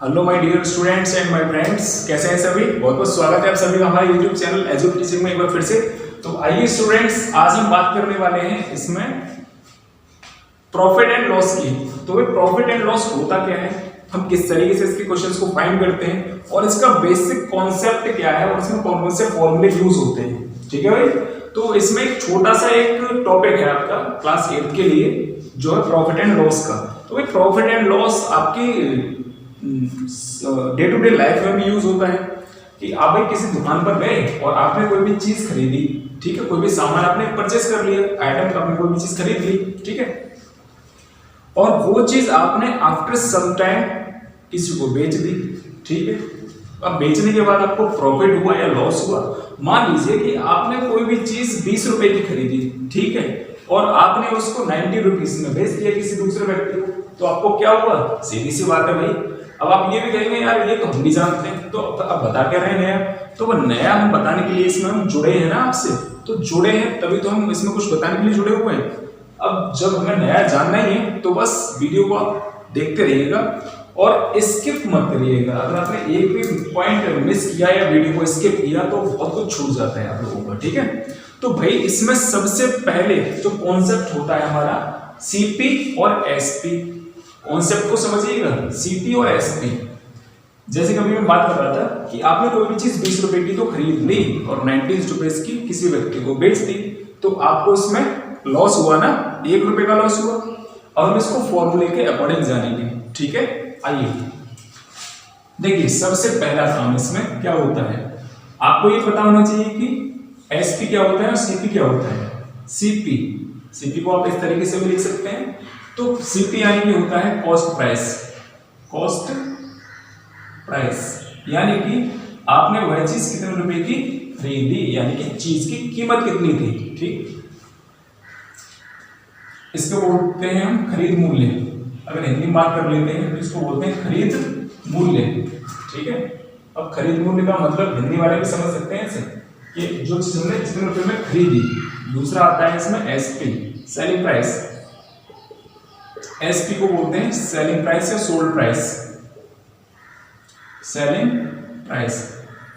Hello my dear students and my friends, कैसे हैं सभी। बहुत बहुत स्वागत है आप सभी का हमारे यूट्यूब चैनल एजुकेट टीचिंग में एक बार फिर से। तो आइए स्टूडेंट्स, आज हम बात करने वाले हैं इसमें प्रॉफिट एंड लॉस की। तो ये प्रॉफिट एंड लॉस होता क्या है, हम किस तरीके से इसके क्वेश्चंस को फाइंड करते हैं और इसका बेसिक कॉन्सेप्ट क्या है और इसमें कौन कौन से फॉर्मूले यूज होते हैं। ठीक है भाई, तो इसमें एक छोटा सा एक टॉपिक है आपका क्लास 8 के लिए जो है प्रॉफिट एंड लॉस का। तो भाई प्रॉफिट एंड लॉस आपकी डे टू डे लाइफ में भी यूज होता है कि आप भाई किसी दुकान पर गए और आपने कोई भी चीज खरीदी, ठीक है, कोई भी सामान आपने परचेस कर लिया, आइटम आपने कोई भी चीज खरीद ली, ठीक है, और वो चीज आपने आफ्टर सम टाइम किसी को बेच दी, ठीक है। अब बेचने के बाद आपको प्रॉफिट हुआ या लॉस हुआ। मान लीजिए कि आपने कोई भी चीज 20 रुपए की खरीदी, ठीक है, और आपने उसको 90 रुपीज में बेच दिया किसी दूसरे व्यक्ति को, तो आपको क्या हुआ। सीधी सी बात है भाई। अब आप ये भी कहेंगे यार ये तो हम भी जानते हैं, तो अब बता क्या रहे हैं नया। तो वो नया हम बताने के लिए इसमें हम जुड़े हैं ना आपसे, तो जुड़े हैं तभी तो हम इसमें कुछ बताने के लिए जुड़े हुए हैं। अब जब हमें नया जानना ही है तो बस वीडियो को आप देखते रहिएगा और स्किप मत करिएगा। अगर आपने एक भी पॉइंट मिस किया या वीडियो को स्किप किया तो बहुत कुछ छूट जाता है आप लोगों का, ठीक है। तो भाई इसमें सबसे पहले जो कॉन्सेप्ट होता है हमारा सीपी और एसपी। कॉन्सेप्ट को समझिएगा, सीपी और एसपी। जैसे कभी मैं बात कर रहा था कि आपने कोई भी चीज 20 रुपए की तो खरीद ली और 90 रुपए की किसी व्यक्ति को बेच दी, तो आपको इसमें लॉस हुआ ना, 1 रुपए का लॉस हुआ। और हम इसको फॉर्मूले के अकॉर्डिंग जानेंगे, ठीक है। आइए देखिए, सबसे पहला काम इसमें क्या होता है, आपको ये पता होना चाहिए कि एसपी क्या होता है और सीपी क्या होता है। सीपी को आप इस तरीके से भी लिख सकते हैं। तो सीपी यानी कि होता है कॉस्ट प्राइस, यानी कि आपने वह चीज कितने रुपए की खरीदी, यानी कि चीज की कीमत कितनी थी, ठीक। इसको बोलते हैं हम खरीद मूल्य। अगर हिंदी में बात कर लेते हैं तो इसको बोलते हैं खरीद मूल्य, ठीक है। अब खरीद मूल्य का मतलब हिंदी वाले भी समझ सकते हैं इसे कि जो चीज हमने जितने रुपए में खरीदी। दूसरा आता है इसमें एसपी, सेलिंग प्राइस। एसपी को बोलते हैं सेलिंग प्राइस या सोल्ड प्राइस, सेलिंग प्राइस।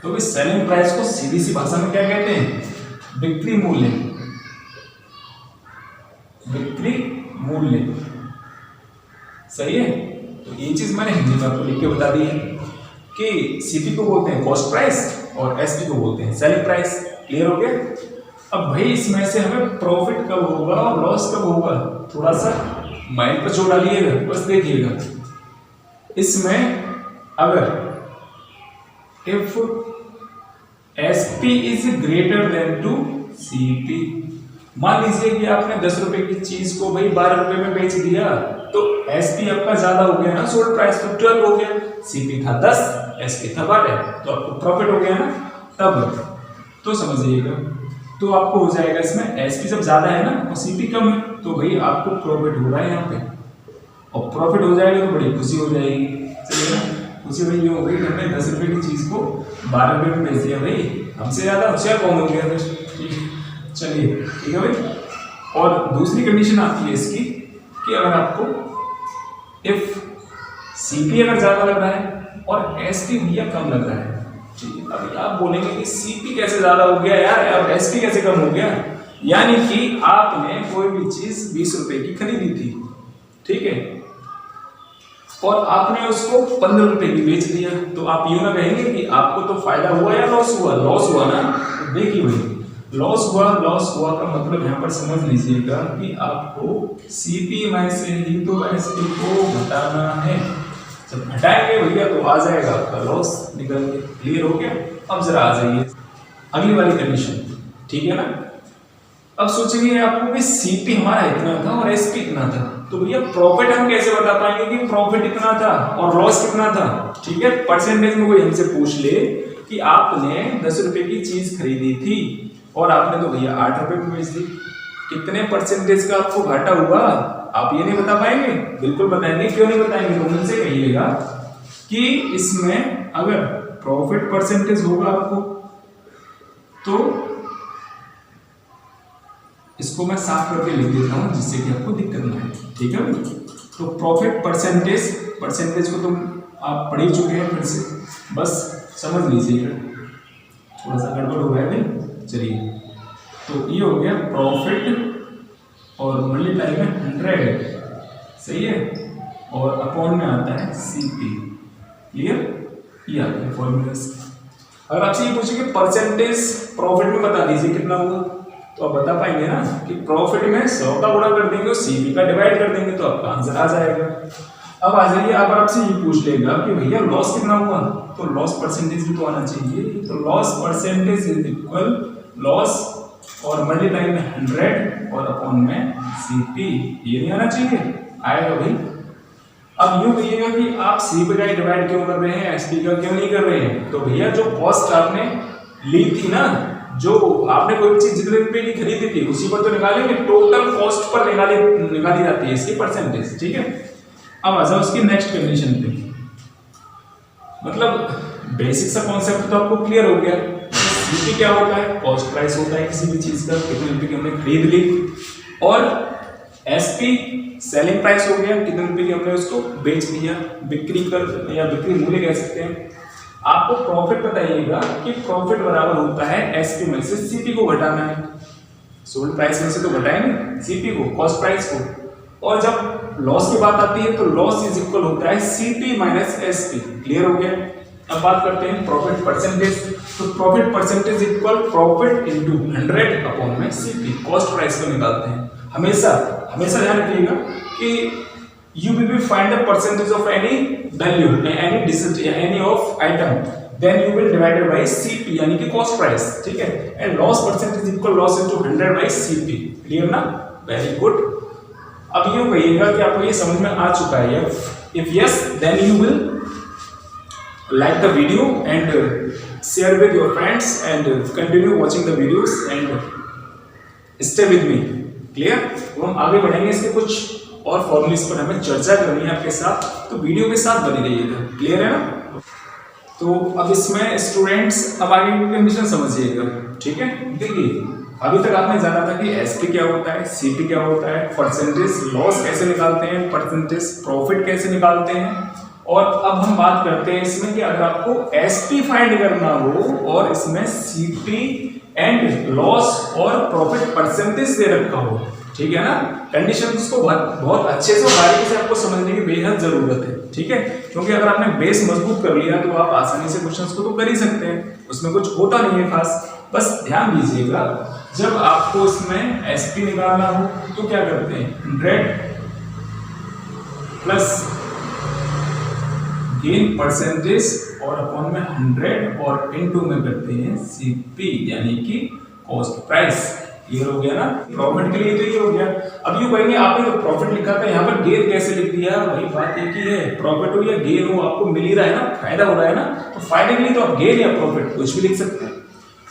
तो इस सेलिंग प्राइस को सीधी सी भाषा में क्या कहते हैं, बिक्री मूल्य, बिक्री मूल्य। सही है। तो ये चीज मैंने हिंदी में आपको लिख के बता दी है कि सीपी को बोलते हैं कॉस्ट प्राइस और एसपी को बोलते हैं सेलिंग प्राइस। क्लियर हो गया। अब भाई इसमें से हमें प्रॉफिट कब होगा और लॉस कब होगा, थोड़ा सा माइंड पर जोड़ डालिएगा, बस देखिएगा। इसमें अगर if SP is greater than to CP, मान लीजिए कि आपने 10 रुपए की चीज को भाई 12 रुपए में बेच दिया, तो एसपी आपका ज्यादा हो गया ना, सोल्ड प्राइस तो 12 हो गया, सीपी था 10, एसपी था 12, तो आपको प्रॉफिट हो गया ना। तब तो समझिएगा, तो आपको हो जाएगा इसमें एसपी जब ज्यादा है ना और सीपी कम है, तो भाई आपको प्रॉफिट हो रहा है यहाँ पे, और प्रॉफिट हो जाएगा तो बड़ी खुशी हो जाएगी। चलिए ना, खुशी भाई ये हो गई, हमने 10 रुपए की चीज को 12 रुपए में बेच दिया, भाई हमसे ज्यादा होशियार कौन हो गया फिर, ठीक। चलिए ठीक है भाई। और दूसरी कंडीशन आती है इसकी कि अगर आपको इफ सीपी अगर ज्यादा लग रहा है और एसपी भैया कम लग रहा है, ठीक है। अभी आप बोलेंगे कि सीपी कैसे ज्यादा हो गया यार और एसपी कैसे कम हो गया, यानी कि आपने कोई भी चीज 20 रुपए की खरीदी थी, ठीक है, और आपने उसको 15 रुपए की बेच दिया, तो आप यूं ना कहेंगे कि आपको तो फायदा हुआ या लॉस हुआ। लॉस हुआ ना। तो देखिए भाई, लॉस हुआ का मतलब यहाँ पर समझ लीजिएगा कि आपको सीपी में से ही तो एसपी को घटाना है। जब घटाएंगे भैया तो आ जाएगा आपका लॉस निकल के। क्लियर हो गया। अब जरा आ जाइए अगली वाली कंडीशन, ठीक है ना। अब सोचेंगे आपको कि सीपी हमारा इतना था और एसपी इतना था, तो भैया प्रॉफिट हम कैसे बता पाएंगे कि प्रॉफिट इतना था और लॉस कितना था, ठीक है। परसेंटेज में कोई हमसे पूछ ले कि आपने 10 रुपए की चीज खरीदी थी और आपने तो भैया 8 रुपए में बेच दी, कितने परसेंटेज का आपको घाटा हुआ, आप ये नहीं बता पाएंगे। बिल्कुल बताएंगे, क्यों नहीं बताएंगे, तो मुझसे कहिएगा कि इसमें अगर प्रॉफिट परसेंटेज होगा आपको, तो इसको मैं साफ करके लिख देता हूं जिससे कि आपको दिक्कत ना आए, ठीक है। तो प्रॉफिट परसेंटेज को तुम आप पढ़ ही चुके हैं, फिर से बस समझ लीजिएगा, थोड़ा सा गड़बड़ हो गया नहीं। चलिए, तो ये हो गया प्रॉफिट और मल्टीप्लाई में 100, सही है, और अपॉन में आता है CP। क्लियर? ये आ गया फॉर्मूला। अगर आपसे ये पूछे कि परसेंटेज प्रॉफिट में बता दीजिए कितना हुआ, तो आप बता पाएंगे ना कि प्रॉफिट में 100 का गुणा कर देंगे और CP का डिवाइड कर देंगे तो आपका आंसर आ जाएगा। अब आ जाइए, अगर आपसे ये पूछ लेगा कि भैया लॉस कितना हुआ, तो लॉस परसेंटेज भी तो आना चाहिए। तो loss percentage is equal loss और मल्टीप्लाई में 100 और अपॉन में CP। ये नहीं आना चाहिए? आएगा भाई। अब यूं कहिएगा कि आप CP का डिवाइड क्यों कर रहे हैं, SP का क्यों नहीं कर रहे हैं? तो भैया जो कॉस्ट आपने ली थी ना, जो आपने कोई चीज जितने रुपए की खरीदी थी उसी पर तो निकालेंगे, टोटल कॉस्ट पर निकाली जाती है इसकी परसेंटेज। ठीक है, अब आ जाओ उसकी नेक्स्ट कंडीशन पे। मतलब बेसिक सा कॉन्सेप्ट तो आपको क्लियर हो गया। CP क्या होता है? कॉस्ट प्राइस होता है किसी भी चीज का, कितने रुपए की हमने खरीद ली। और SP सेलिंग प्राइस हो गया, कितने रुपए की हमने उसको बेच दिया, बिक्री कर या बिक्री मूल्य कह सकते हैं। आपको प्रॉफिट बताइएगा कि प्रॉफिट बराबर होता है SP में से CP को घटाना है। सोल्ड प्राइस में से तो घटाएंगे CP को, कॉस्ट प्राइस को। और जब लॉस की बात आती है तो लॉस इज इक्वल होता है CP माइनस SP। क्लियर हो गया? अब बात करते हैं प्रॉफिट परसेंटेज। तो profit percentage equal profit into 100 upon में CP, कॉस्ट प्राइस को निकालते हैं। हमेशा ध्यान रखिएगा कि you will be find the percentage of any value, any of item, then you will divide it by CP यानी कि cost price। ठीक है, and loss percentage equal loss into 100 by CP। Clear ना? Very good. अब यूं कहिएगा कि आपको ये समझ में आ चुका है। if yes then you will like the video and share with your friends and continue watching the videos and stay with me। Clear? तो हम आगे बढ़ेंगे, इसके कुछ और फॉर्मूलेस पर हमें चर्चा करनी है आपके साथ, तो वीडियो के साथ बने रहिएगा। क्लियर है ना? तो अब इसमें स्टूडेंट्स अब आगे की कंडीशन समझिएगा। ठीक है, देखिए अभी तक आपने जाना था कि SP क्या होता है, CP क्या होता है, परसेंटेज लॉस कैसे निकालते हैं, परसेंटेज प्रॉफिट कैसे निकालते हैं। और अब हम बात करते हैं इसमें कि अगर आपको SP फाइंड करना हो और इसमें CP एंड लॉस और प्रॉफिट परसेंटेज दे रखा हो, ठीक है ना, कंडीशंस को बहुत अच्छे से बारीकी से आपको समझने की बेहद जरूरत है। ठीक है, क्योंकि अगर आपने बेस मजबूत कर लिया तो आप आसानी से क्वेश्चंस को तो कर ही सकते हैं, उसमें कुछ होता नहीं है खास। बस ध्यान दीजिएगा, जब आपको इसमें SP निकालना हो तो क्या करते हैं, 100 प्लस गेन परसेंटेज और अपॉन में 100 और इनटू में करते हैं CP यानी कि कॉस्ट प्राइस। क्लियर हो गया ना? प्रॉफिट के लिए तो ये हो गया। अब ये कहेंगे आपने तो प्रॉफिट लिखा था, यहाँ पर गेन कैसे लिख दिया? वही बात एक ही है, प्रॉफिट हो या गेन हो आपको मिल ही रहा है ना, फायदा हो रहा है ना, तो फायदे के लिए तो आप गेन या प्रॉफिट कुछ भी लिख सकते हैं।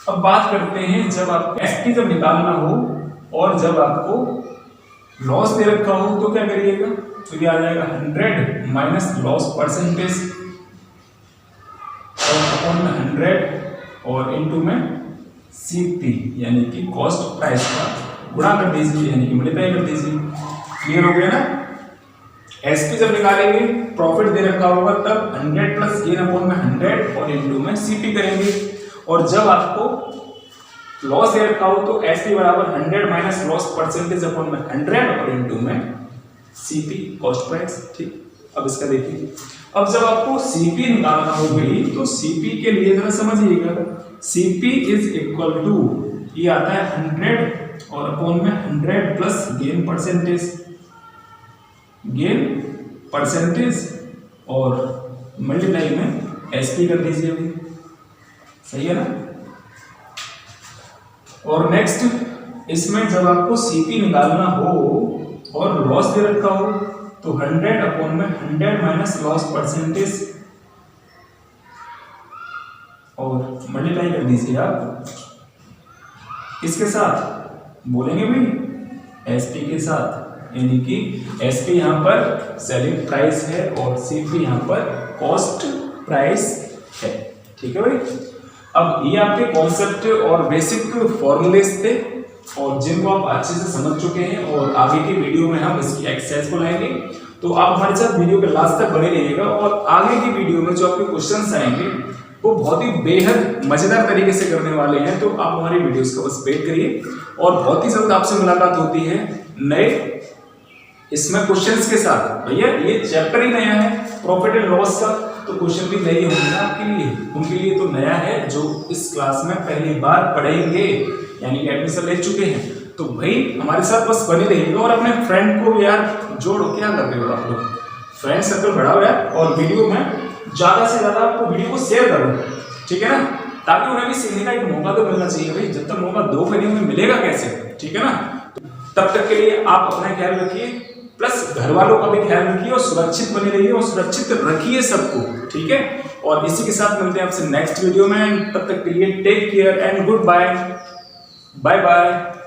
अब बात करते हैं जब आपको SP जब निकालना हो और जब आपको लॉस दे रखा हो तो क्या करिएगा? तो ये आ जाएगा 100 माइनस लॉस परसेंटेज और अपॉन में 100 और इनटू में CP यानी कि कॉस्ट प्राइस का गुणा कर दीजिए यानी कि मल्टीप्लाई कर दीजिए। क्लियर हो गया ना? SP जब निकालेंगे प्रॉफिट दे रखा होगा तब 100 प्लस गेन अपॉन में 100 और इनटू में CP करेंगे। और जब आपको लॉस दे रखा हो तो SP बराबर 100 माइनस लॉस परसेंटेज अपॉन में 100 और इनटू में CP कॉस्ट प्राइस। ठीक, अब इसका देखिए, अब जब आपको CP निकालना हो गई तो CP के लिए जरा समझिएगा, CP इज इक्वल टू ये आता है 100 और अपॉन में 100 प्लस गेन परसेंटेज और मल्टीप्लाई में SP कर दीजिए अभी। सही है ना? और नेक्स्ट इसमें जब आपको CP निकालना हो और लॉस दे रखा हो तो 100 अपॉन में 100 माइनस लॉस परसेंटेज और मल्टीप्लाई कर दीजिए आप इसके साथ, बोलेंगे भाई SP के साथ, यानी कि SP यहाँ पर सेलिंग प्राइस है और CP यहाँ पर कॉस्ट प्राइस है। ठीक है भाई? अब ये आपके कॉन्सेप्ट और बेसिक फॉर्मूलेस थे और जिनको आप अच्छे से समझ चुके हैं और आगे की वीडियो में हम इसकी एक्सरसाइज को लाएंगे। तो आप हमारे साथ वीडियो के लास्ट तक बने रहिएगा और आगे की वीडियो में जो आपके क्वेश्चंस आएंगे वो बहुत ही बेहद मजेदार तरीके से करने वाले हैं। तो आप हमारी वीडियोस का बस वेट करिए और बहुत ही जल्द आपसे मुलाकात होती है नए इसमें क्वेश्चंस के साथ। भैया ये चैप्टर ही नया है प्रॉफिट एंड लॉस का, तो क्वेश्चन भी नए होंगे आपके लिए, उनके लिए तो नया है जो इस क्लास में पहली बार पढ़ेंगे यानी कि एडमिशन ले चुके हैं। तो भाई हमारे साथ बस बने रहिएगा और अपने फ्रेंड को यार जोड़ो, क्या कर रहे हो आप लोग, फ्रेंड सर्कल बढ़ाओ यार और वीडियो में ज्यादा से ज्यादा आपको वीडियो को शेयर करो, ठीक है ना, ताकि उन्हें भी सीखने का एक मौका तो मिलना चाहिए। भाई जब तक मौका दो फिर उन्हें मिलेगा कैसे, ठीक है ना। तब तक के लिए आप अपना ख्याल रखिए प्लस घर वालों का भी ख्याल रखिए और सुरक्षित बने रहिए और सुरक्षित रखिए सबको, ठीक है। और इसी के साथ मिलते हैं आपसे नेक्स्ट वीडियो में, तब तक के लिए take care and good bye, bye bye.